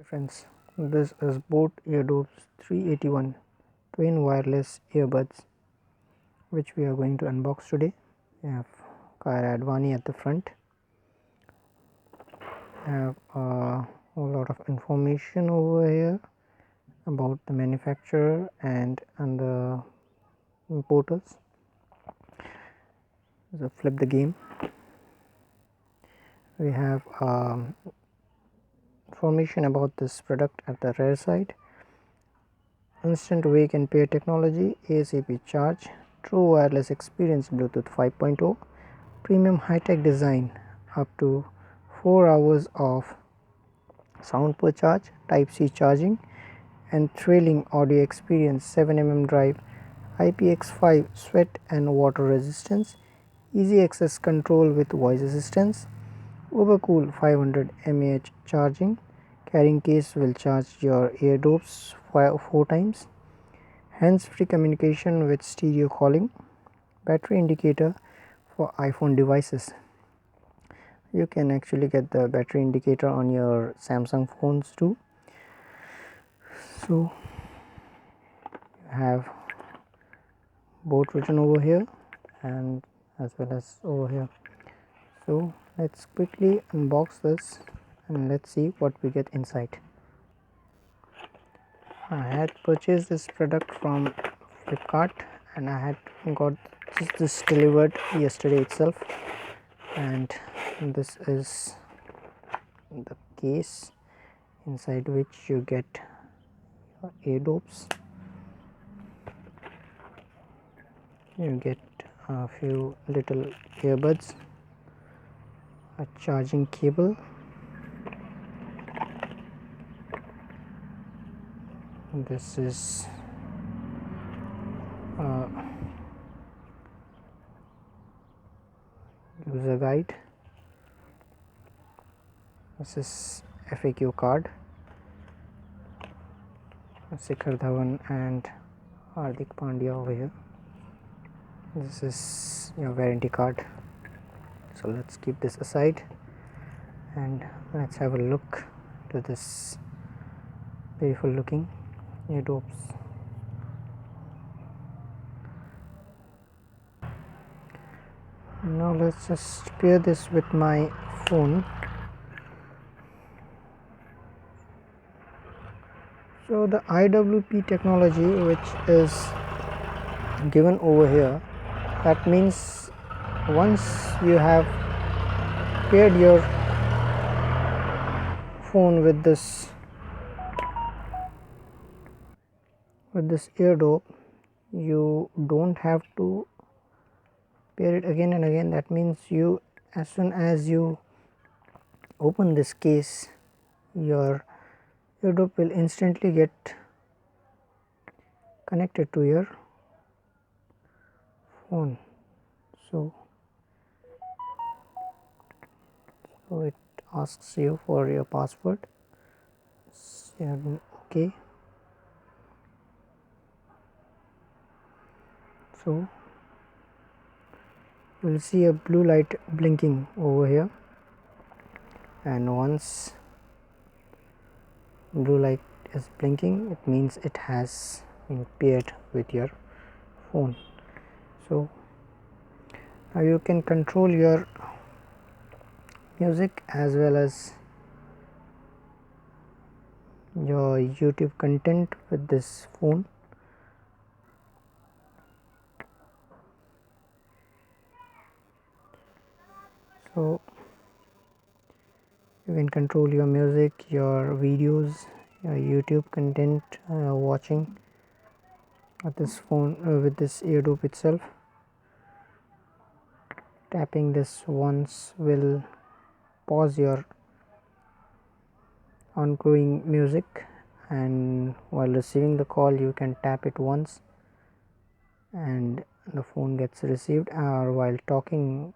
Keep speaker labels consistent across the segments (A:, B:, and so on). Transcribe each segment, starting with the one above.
A: Friends, this is boAt Airdopes 381 twin wireless earbuds, which we are going to unbox today. We have Kaira Advani at the front. I have a whole lot of information over here about the manufacturer and the importers. So flip the game. We have information about this product at the rear side. Instant wake and pair technology, ASAP charge, true wireless experience, Bluetooth 5.0, premium high-tech design, up to 4 hours of sound per charge, Type-C charging, and thrilling audio experience, 7mm drive, IPX5 sweat and water resistance, easy access control with voice assistance, Ubercool 500 mAh charging, carrying case will charge your Airdopes 4 times, hands-free communication with stereo calling, battery indicator for iPhone devices. You can actually get the battery indicator on your Samsung phones too. So you have boAt written over here and as well as over here. So let's quickly unbox this and let's see what we get inside. I had purchased this product from Flipkart and I had got this delivered yesterday itself, and this is the case inside which you get your Airdopes. You get a few little earbuds, a charging cable, this is a user guide, this is FAQ card, Shikhar Dhawan and Hardik Pandya over here. This is your warranty card. So let's keep this aside and let's have a look to this beautiful looking Airdopes. Now let's just pair this with my phone. So the IWP technology which is given over here, that means once you have paired your phone with this Airdope, you don't have to pair it again and again. That means you, as soon as you open this case, your Airdope will instantly get connected to your phone. So it asks you for your password. Okay. So you will see a blue light blinking over here, and once blue light is blinking, it means it has been paired with your phone. So now you can control your music as well as your YouTube content with this phone. So you can control your music, your videos, your YouTube content watching with this phone with this Airdope itself. Tapping this once will pause your ongoing music, and while receiving the call you can tap it once and the phone gets received, or while talking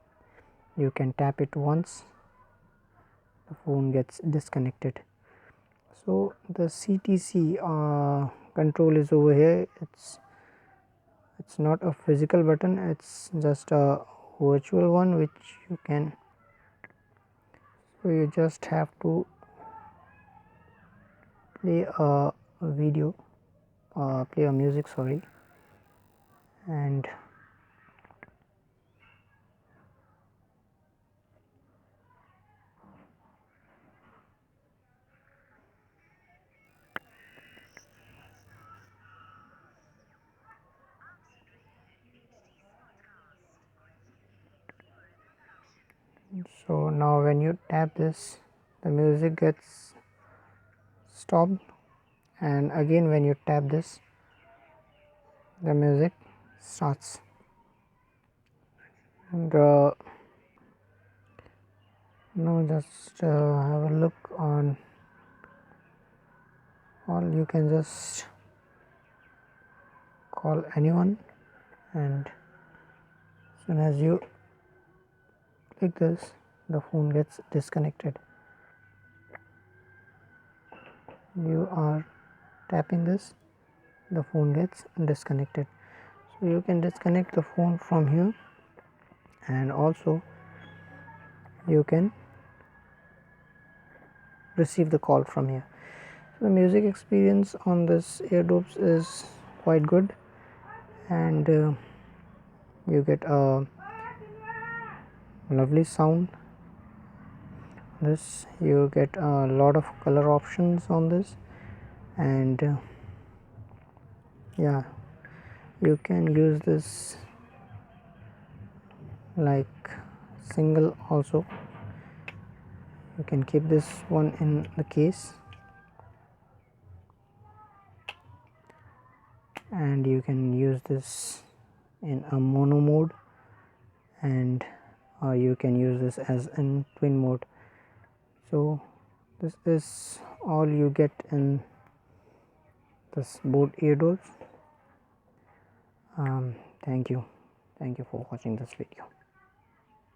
A: you can tap it once, the phone gets disconnected. So the CTC control is over here. It's not a physical button, it's just a virtual one which you can, so you just have to play a video, play a music, sorry, and so now when you tap this, the music gets stopped, and again when you tap this, the music starts. And now just have a look on all. You can just call anyone, and as soon as you click this, the phone gets disconnected. You are tapping this, the phone gets disconnected. So you can disconnect the phone from here, and also you can receive the call from here. So the music experience on this Airdopes is quite good, and you get a lovely sound. This you get a lot of color options on this, and yeah, you can use this like single also. You can keep this one in the case, and you can use this in a mono mode, and you can use this as in twin mode. So this is all you get in this boat Airdopes. Thank you for watching this video.